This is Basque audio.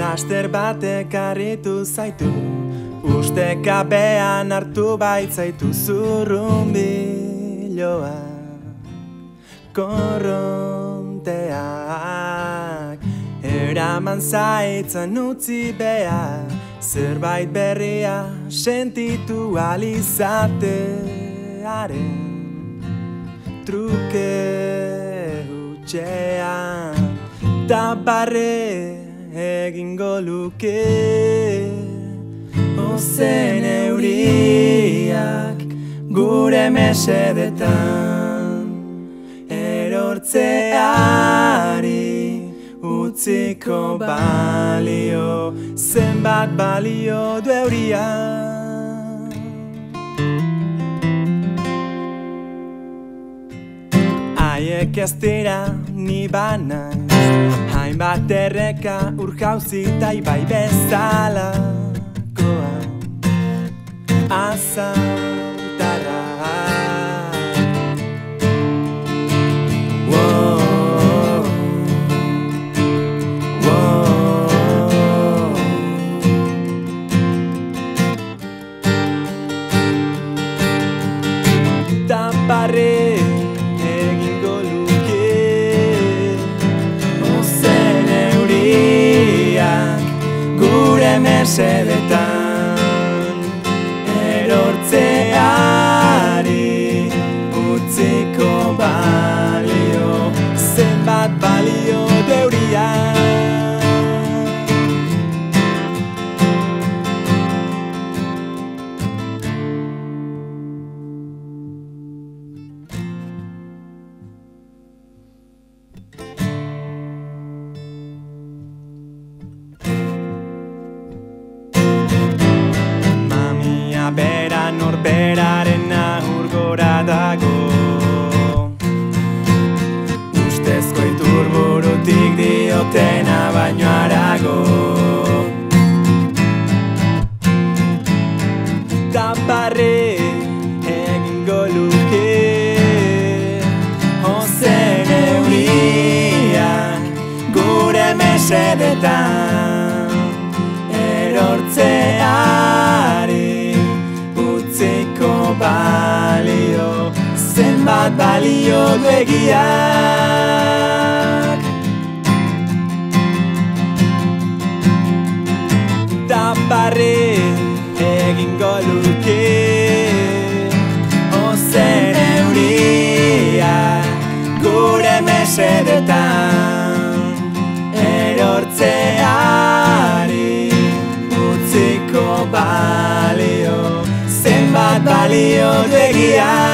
Laster batek harritu zaitu, ustekabean hartu baitzaitu zurrunbiloa. Korronteak eraman zaitzan utzi behar, zerbait berria sentitu alizatearen truke hutxean tabarre egingo luke. Ozen euriak gure mesedetan erortzeari utziko balio, zenbat balio du euria. Haiek ez dira ni banaiz, hainbat erreka urkauzita ibai bezalakoa azaltarra. Taparre egingo luke, ozen euriak gure mesedetan erortzeari utziko balio, zenbat balio du euriak. Bera norberaren ahurgora dago, ustezko iturburutik diotena baino harago. Taparre egingo luke, ozen euriak gure mesedetan erortzeari balio, zenbat balio du egiak. Taparre egingo luke, ozen euriak gure mesedetan erortzeari utziko balio, zenbat balio du egiak.